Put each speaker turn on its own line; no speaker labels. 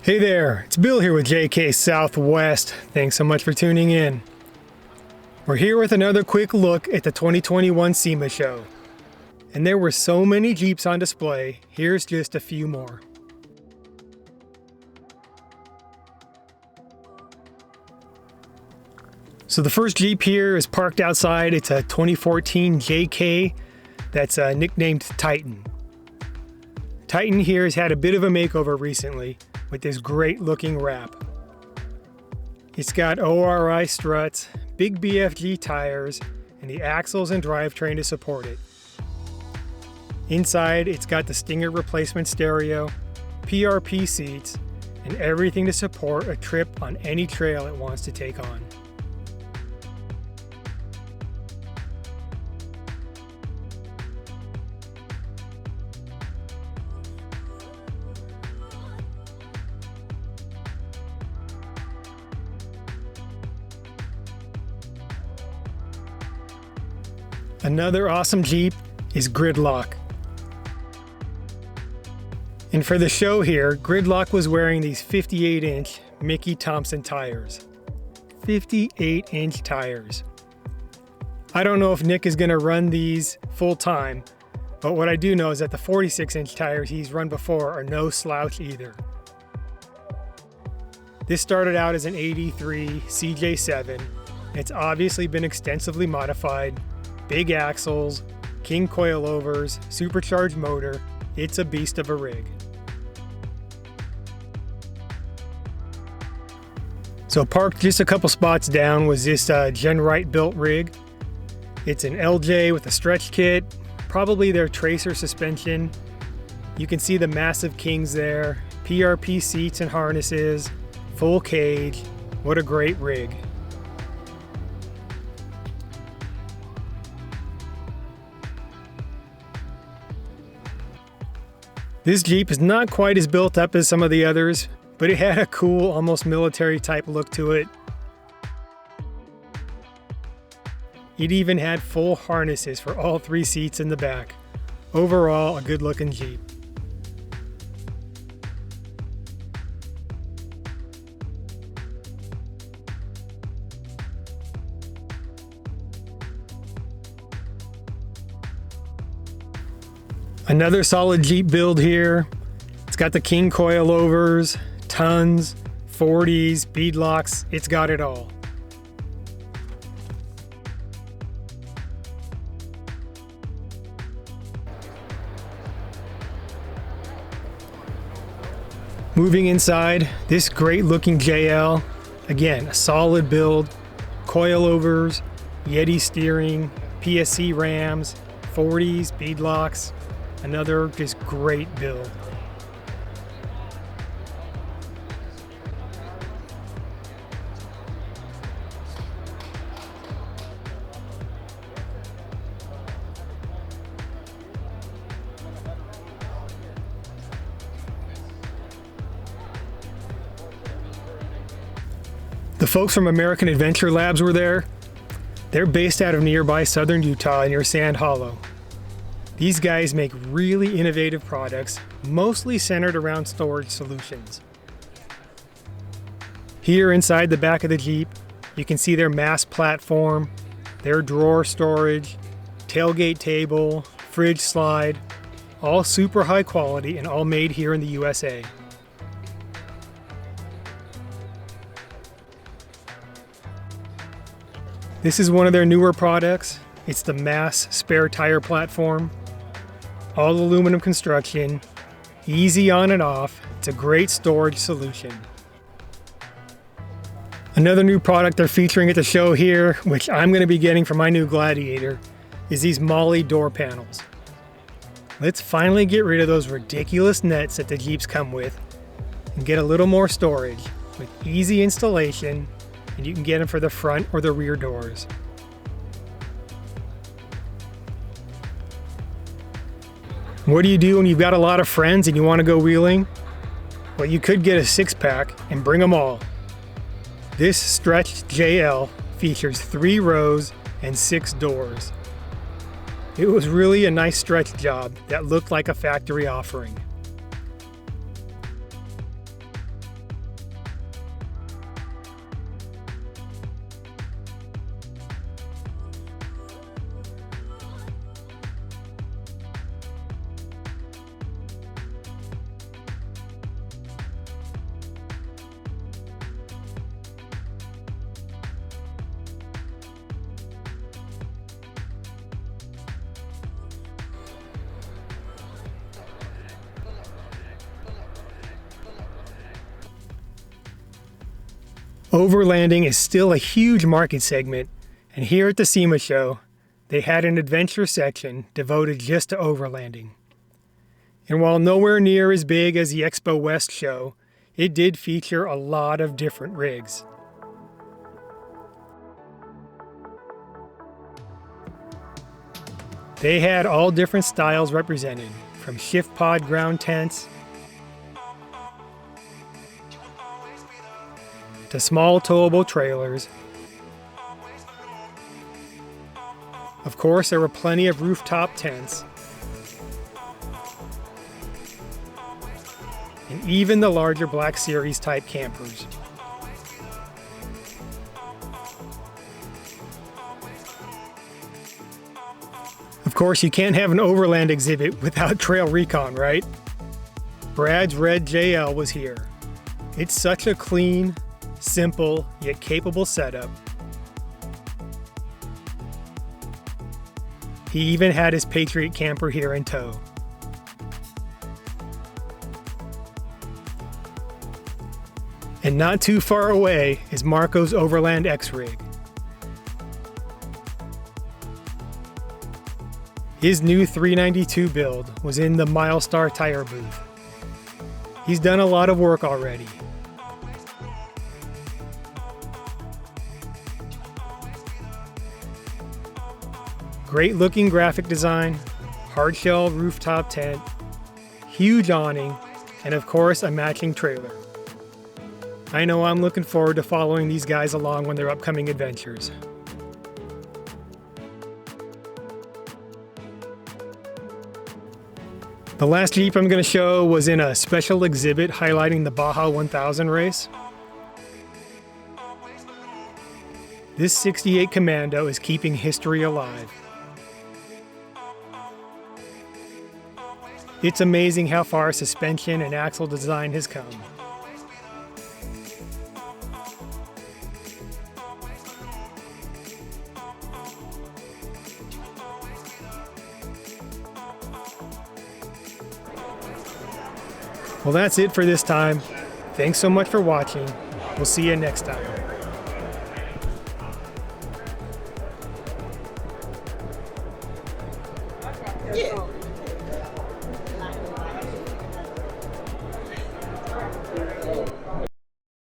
Hey there, it's Bill here with JK Southwest. Thanks so much for tuning in. We're here with another quick look at the 2021 SEMA show. And there were so many Jeeps on display, here's just a few more. So the first Jeep here is parked outside. It's a 2014 JK that's nicknamed Titan. Titan here has had a bit of a makeover recently with this great looking wrap. It's got ORI struts, big BFG tires, and the axles and drivetrain to support it. Inside, it's got the Stinger replacement stereo, PRP seats, and everything to support a trip on any trail it wants to take on. Another awesome Jeep is Gridlock. And for the show here, Gridlock was wearing these 58-inch Mickey Thompson tires. 58-inch tires. I don't know if Nick is going to run these full time, but what I do know is that the 46-inch tires he's run before are no slouch either. This started out as an 83 CJ7. It's obviously been extensively modified. Big axles, king coilovers, supercharged motor. It's a beast of a rig. So parked just a couple spots down was this Gen Wright built rig. It's an LJ with a stretch kit, probably their tracer suspension. You can see the massive kings there, PRP seats and harnesses, full cage. What a great rig. This Jeep is not quite as built up as some of the others, but it had a cool, almost military type look to it. It even had full harnesses for all three seats in the back. Overall, a good looking Jeep. Another solid Jeep build here. It's got the king coilovers, tons, 40s, bead locks. It's got it all. Moving inside, this great looking JL. Again, a solid build, coilovers, Yeti steering, PSC rams, 40s, bead locks. Another just great build. The folks from American Adventure Labs were there. They're based out of nearby southern Utah near Sand Hollow. These guys make really innovative products, mostly centered around storage solutions. Here inside the back of the Jeep, you can see their mast platform, their drawer storage, tailgate table, fridge slide, all super high quality and all made here in the USA. This is one of their newer products. It's the Mass spare tire platform. All aluminum construction, easy on and off. It's a great storage solution. Another new product they're featuring at the show here, which I'm going to be getting for my new Gladiator, is these Molle door panels. Let's finally get rid of those ridiculous nets that the Jeeps come with and get a little more storage with easy installation, and you can get them for the front or the rear doors. What do you do when you've got a lot of friends and you want to go wheeling? Well, you could get a 6-pack and bring them all. This stretched JL features 3 rows and 6 doors. It was really a nice stretch job that looked like a factory offering. Overlanding is still a huge market segment, and here at the SEMA show, they had an adventure section devoted just to overlanding. And while nowhere near as big as the Expo West show, it did feature a lot of different rigs. They had all different styles represented, from shift pod ground tents to small towable trailers. Of course, there were plenty of rooftop tents, and even the larger Black Series type campers. Of course, you can't have an Overland exhibit without Trail Recon, right? Brad's Red JL was here. It's such a clean, simple, yet capable setup. He even had his Patriot camper here in tow. And not too far away is Marco's Overland xrig. His new 392 build was in the Milestar tire booth. He's done a lot of work already. Great looking graphic design, hardshell rooftop tent, huge awning, and of course a matching trailer. I know I'm looking forward to following these guys along on their upcoming adventures. The last Jeep I'm going to show was in a special exhibit highlighting the Baja 1000 race. This 68 Commando is keeping history alive. It's amazing how far suspension and axle design has come. Well, that's it for this time. Thanks so much for watching. We'll see you next time.
Yeah.